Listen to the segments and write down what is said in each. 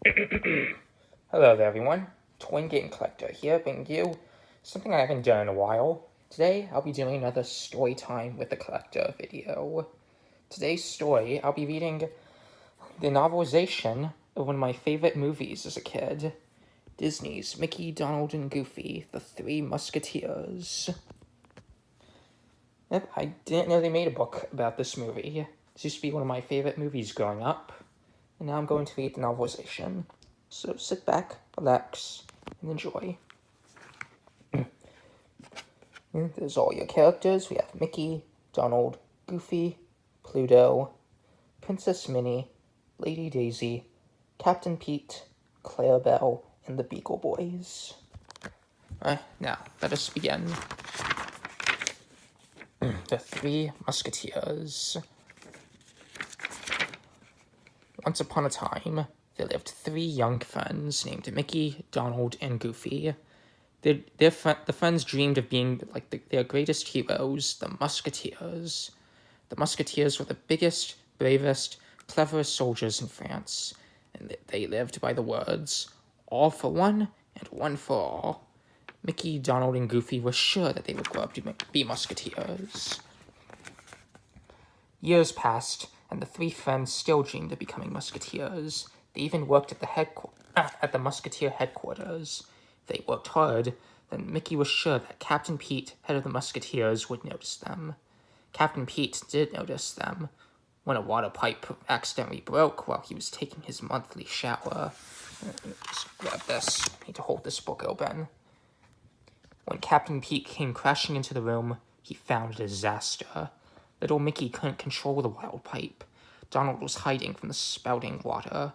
Hello there, everyone. Twin Game Collector here, bringing you something I haven't done in a while. Today, I'll be doing another story time with the collector video. Today's story, I'll be reading the novelization of one of my favorite movies as a kid, Disney's Mickey, Donald, and Goofy, The Three Musketeers. Yep, I didn't know they made a book about this movie. This used to be one of my favorite movies growing up, and now I'm going to read the novelization. So sit back, relax, and enjoy. There's all your characters. We have Mickey, Donald, Goofy, Pluto, Princess Minnie, Lady Daisy, Captain Pete, Clarabelle, and the Beagle Boys. Now, let us begin. The Three Musketeers. Once upon a time, there lived three young friends named Mickey, Donald, and Goofy. The friends dreamed of being like their greatest heroes, the Musketeers. The Musketeers were the biggest, bravest, cleverest soldiers in France, and they lived by the words, all for one and one for all. Mickey, Donald, and Goofy were sure that they would grow up to be Musketeers. Years passed, and the three friends still dreamed of becoming Musketeers. They even worked at the Musketeer headquarters. They worked hard, then Mickey was sure that Captain Pete, head of the Musketeers, would notice them. Captain Pete did notice them when a water pipe accidentally broke while he was taking his monthly shower. Just grab this. I need to hold this book open. When Captain Pete came crashing into the room, he found a disaster. Little Mickey couldn't control the wild pipe. Donald was hiding from the spouting water.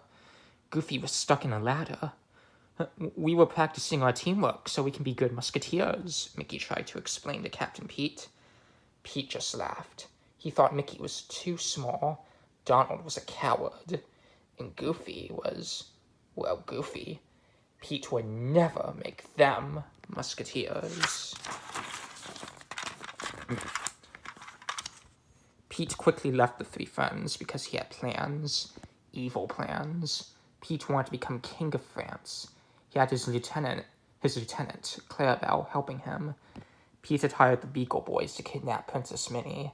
Goofy was stuck in a ladder. We were practicing our teamwork so we can be good musketeers, Mickey tried to explain to Captain Pete. Pete just laughed. He thought Mickey was too small, Donald was a coward, and Goofy was, well, Goofy. Pete would never make them musketeers. Pete quickly left the three friends because he had plans, evil plans. Pete wanted to become king of France. He had his lieutenant, Clarabelle, helping him. Pete had hired the Beagle Boys to kidnap Princess Minnie.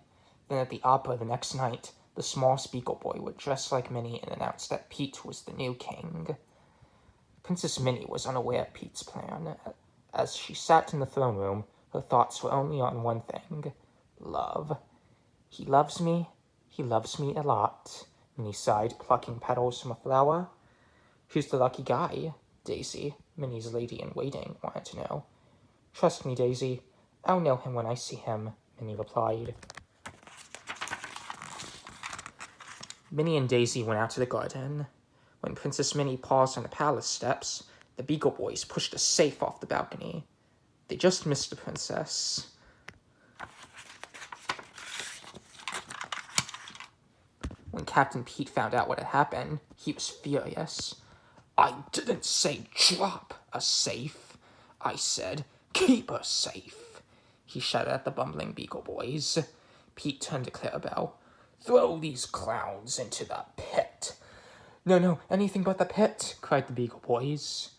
Then at the opera the next night, the smallest Beagle Boy would dress like Minnie and announce that Pete was the new king. Princess Minnie was unaware of Pete's plan. As she sat in the throne room, her thoughts were only on one thing, love. He loves me a lot, Minnie sighed, plucking petals from a flower. Who's the lucky guy? Daisy, Minnie's lady-in-waiting, wanted to know. Trust me, Daisy. I'll know him when I see him, Minnie replied. Minnie and Daisy went out to the garden. When Princess Minnie paused on the palace steps, the Beagle Boys pushed a safe off the balcony. They just missed the princess. When Captain Pete found out what had happened, he was furious. I didn't say drop a safe. I said keep a safe, he shouted at the bumbling Beagle Boys. Pete turned to Clarabelle. Throw these clowns into the pit. No, anything but the pit, cried the Beagle Boys.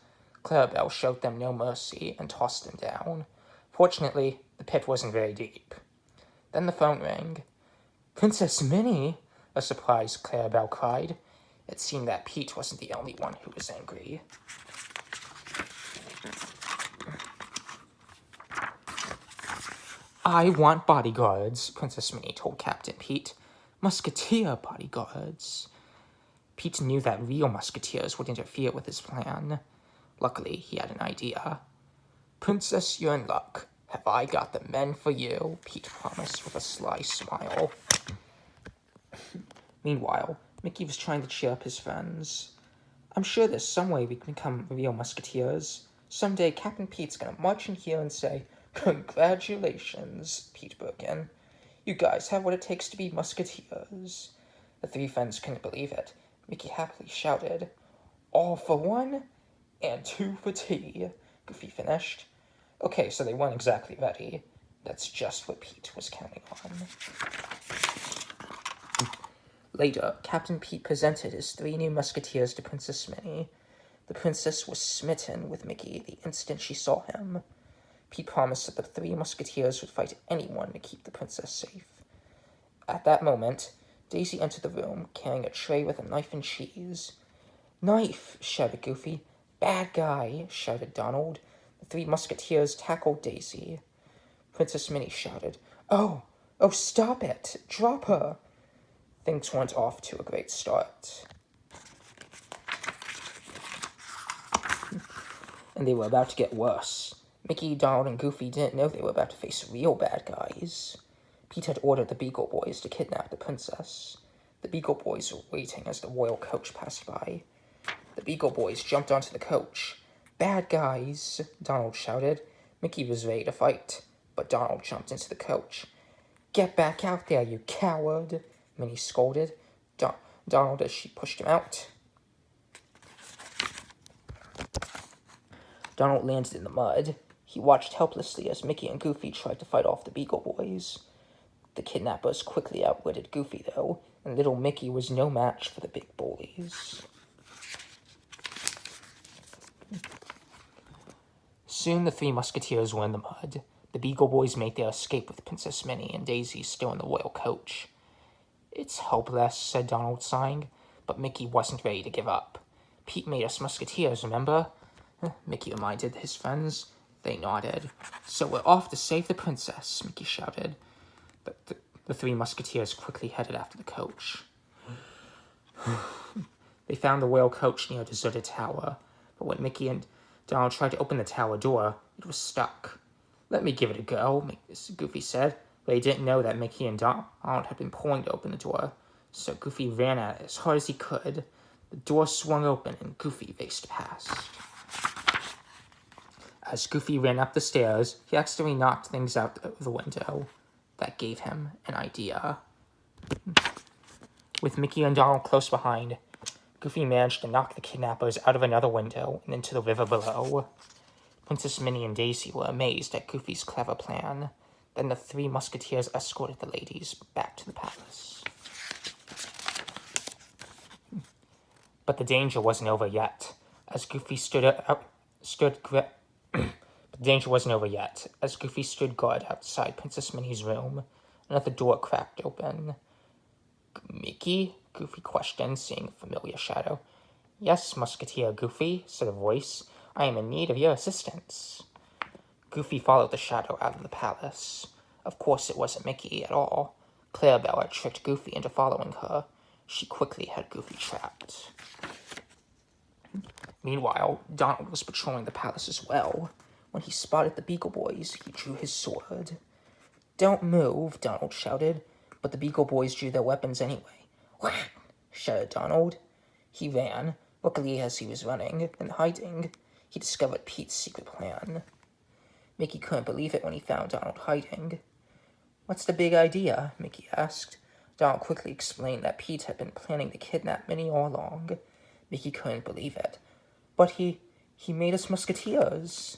Clarabelle showed them no mercy and tossed them down. Fortunately, the pit wasn't very deep. Then the phone rang. Princess Minnie, a surprised Clarabelle cried. It seemed that Pete wasn't the only one who was angry. I want bodyguards, Princess Minnie told Captain Pete. Musketeer bodyguards. Pete knew that real musketeers would interfere with his plan. Luckily, he had an idea. Princess, you're in luck. Have I got the men for you? Pete promised with a sly smile. Meanwhile, Mickey was trying to cheer up his friends. I'm sure there's some way we can become real musketeers. Someday Captain Pete's gonna march in here and say, Congratulations, Pete broke in. You guys have what it takes to be musketeers. The three friends couldn't believe it. Mickey happily shouted, All for one and two for tea, Goofy finished. Okay, so they weren't exactly ready. That's just what Pete was counting on. Later, Captain Pete presented his three new musketeers to Princess Minnie. The princess was smitten with Mickey the instant she saw him. Pete promised that the three musketeers would fight anyone to keep the princess safe. At that moment, Daisy entered the room, carrying a tray with a knife and cheese. "Knife!" shouted Goofy. "Bad guy!" shouted Donald. The three musketeers tackled Daisy. Princess Minnie shouted, "Oh, stop it! Drop her!" Things went off to a great start. And they were about to get worse. Mickey, Donald, and Goofy didn't know they were about to face real bad guys. Pete had ordered the Beagle Boys to kidnap the princess. The Beagle Boys were waiting as the royal coach passed by. The Beagle Boys jumped onto the coach. "Bad guys!" Donald shouted. Mickey was ready to fight, but Donald jumped into the coach. "Get back out there, you coward!" Minnie scolded Donald as she pushed him out. Donald landed in the mud. He watched helplessly as Mickey and Goofy tried to fight off the Beagle Boys. The kidnappers quickly outwitted Goofy, though, and little Mickey was no match for the big bullies. Soon the three musketeers were in the mud. The Beagle Boys made their escape with Princess Minnie and Daisy still in the royal coach. "It's hopeless," said Donald, sighing, but Mickey wasn't ready to give up. "Pete made us musketeers, remember?" Mickey reminded his friends. They nodded. "So we're off to save the princess," Mickey shouted. But the three musketeers quickly headed after the coach. They found the royal coach near a deserted tower, but when Mickey and Donald tried to open the tower door, it was stuck. "Let me give it a go," Goofy said, but he didn't know that Mickey and Donald had been pulling to open the door, so Goofy ran at it as hard as he could. The door swung open and Goofy raced past. As Goofy ran up the stairs, he accidentally knocked things out of the window. That gave him an idea. With Mickey and Donald close behind, Goofy managed to knock the kidnappers out of another window and into the river below. Princess Minnie and Daisy were amazed at Goofy's clever plan. Then the three musketeers escorted the ladies back to the palace. But the danger wasn't over yet. As Goofy stood guard outside Princess Minnie's room, another door cracked open. "Mickey?" Goofy questioned, seeing a familiar shadow. "Yes, Musketeer Goofy," said a voice. "I am in need of your assistance." Goofy followed the shadow out of the palace. Of course it wasn't Mickey at all. Clarabelle had tricked Goofy into following her. She quickly had Goofy trapped. Meanwhile, Donald was patrolling the palace as well. When he spotted the Beagle Boys, he drew his sword. "Don't move," Donald shouted, but the Beagle Boys drew their weapons anyway. "Whack!" shouted Donald. He ran. Luckily, as he was running and hiding, he discovered Pete's secret plan. Mickey couldn't believe it when he found Donald hiding. "What's the big idea?" Mickey asked. Donald quickly explained that Pete had been planning to kidnap Minnie all along. Mickey couldn't believe it. "But he made us musketeers."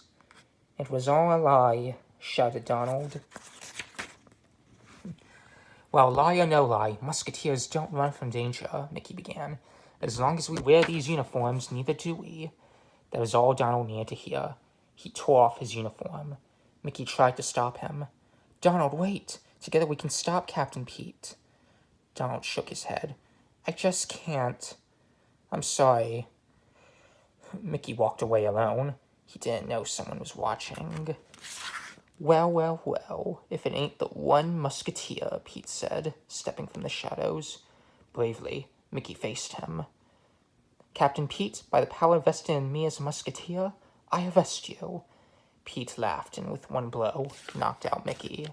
"It was all a lie," shouted Donald. "Well, lie or no lie, musketeers don't run from danger," Mickey began. "As long as we wear these uniforms, neither do we." That was all Donald needed to hear. He tore off his uniform. Mickey tried to stop him. "Donald, wait! Together we can stop Captain Pete." Donald shook his head. "I just can't. I'm sorry." Mickey walked away alone. He didn't know someone was watching. Well, if it ain't the one musketeer," Pete said, stepping from the shadows. Bravely, Mickey faced him. "Captain Pete, by the power vested in me as a musketeer, I arrest you." Pete laughed and with one blow knocked out Mickey.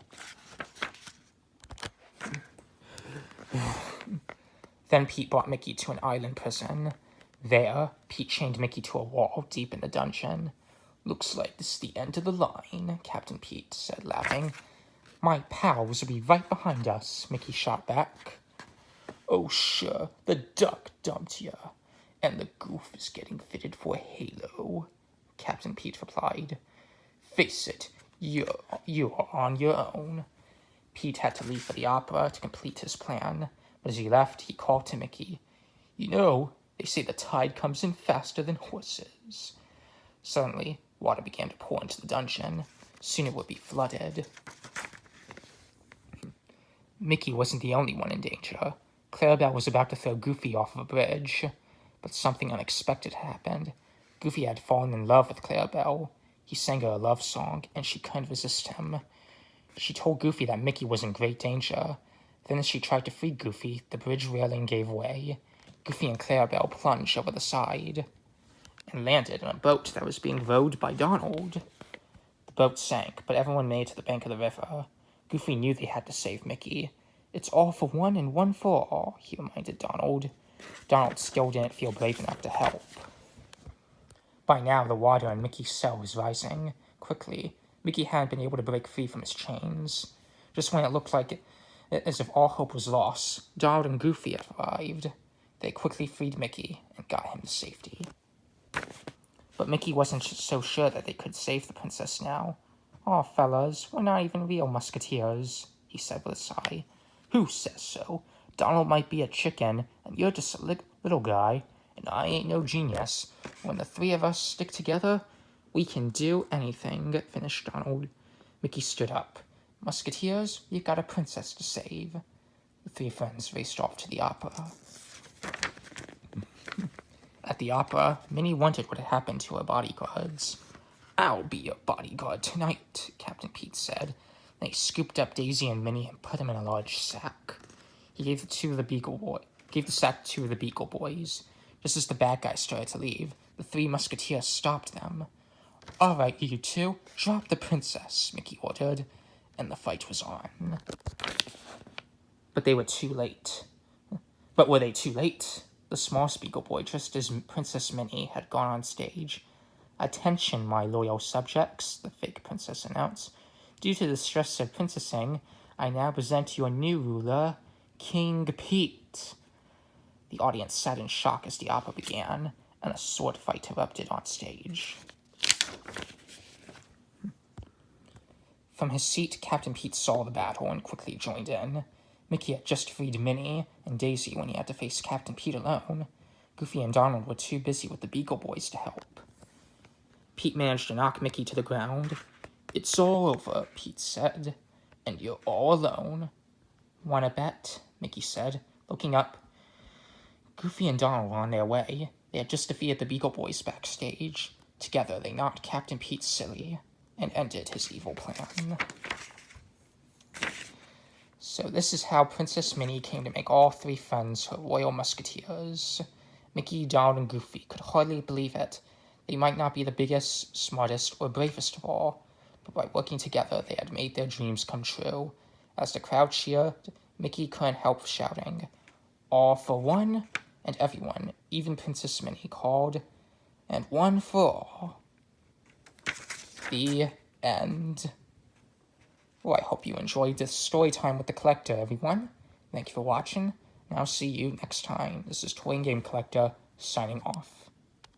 Then Pete brought Mickey to an island prison. There, Pete chained Mickey to a wall deep in the dungeon. "Looks like this is the end of the line," Captain Pete said, laughing. "My pals will be right behind us," Mickey shot back. "Oh, sure, the duck dumped ya, and the goof is getting fitted for a halo," Captain Pete replied. "Face it, you're on your own." Pete had to leave for the opera to complete his plan, but as he left, he called to Mickey. "You know, They say the tide comes in faster than horses. Suddenly, water began to pour into the dungeon. Soon it would be flooded. Mickey wasn't the only one in danger. Clarabelle was about to throw Goofy off of a bridge, but something unexpected happened. Goofy had fallen in love with Clarabelle. He sang her a love song, and she couldn't resist him. She told Goofy that Mickey was in great danger. Then as she tried to free Goofy, the bridge railing gave way. Goofy and Clarabelle plunged over the side and landed in a boat that was being rowed by Donald. The boat sank, but everyone made it to the bank of the river. Goofy knew they had to save Mickey. It's all for one and one for all, he reminded Donald. Donald still didn't feel brave enough to help. By now, the water in Mickey's cell was rising. Quickly, Mickey hadn't been able to break free from his chains. Just when it looked like as if all hope was lost, Donald and Goofy arrived. They quickly freed Mickey and got him to safety. But Mickey wasn't so sure that they could save the princess now. "Aw, fellas, we're not even real musketeers," he said with a sigh. "Who says so? Donald might be a chicken, and you're just a little guy, and I ain't no genius. When the three of us stick together, we can do anything," finished Donald. Mickey stood up. "Musketeers, you've got a princess to save." The three friends raced off to the opera. At the opera, Minnie wondered what had happened to her bodyguards. "I'll be your bodyguard tonight," Captain Pete said. Then he scooped up Daisy and Minnie and put them in a large sack. He gave the sack to two of the Beagle Boys. Just as the bad guys started to leave, the three musketeers stopped them. "All right, you two, drop the princess," Mickey ordered, and the fight was on. But they were too late. But were they too late? The smallest Beagle Boy, dressed as Princess Minnie, had gone on stage. "Attention, my loyal subjects," the fake princess announced. "Due to the stress of princessing, I now present your new ruler, King Pete." The audience sat in shock as the opera began, and a sword fight erupted on stage. From his seat, Captain Pete saw the battle and quickly joined in. Mickey had just freed Minnie and Daisy when he had to face Captain Pete alone. Goofy and Donald were too busy with the Beagle Boys to help. Pete managed to knock Mickey to the ground. "It's all over," Pete said, "and you're all alone." "Want to bet?" Mickey said, looking up. Goofy and Donald were on their way. They had just defeated the Beagle Boys backstage. Together, they knocked Captain Pete silly and ended his evil plan. So this is how Princess Minnie came to make all three friends her royal musketeers. Mickey, Donald, and Goofy could hardly believe it. They might not be the biggest, smartest, or bravest of all, but by working together, they had made their dreams come true. As the crowd cheered, Mickey couldn't help shouting, "All for one," and everyone, even Princess Minnie, called, "And one for all." The end. Well, I hope you enjoyed this story time with the Collector, everyone. Thank you for watching, and I'll see you next time. This is Toy and Game Collector, signing off.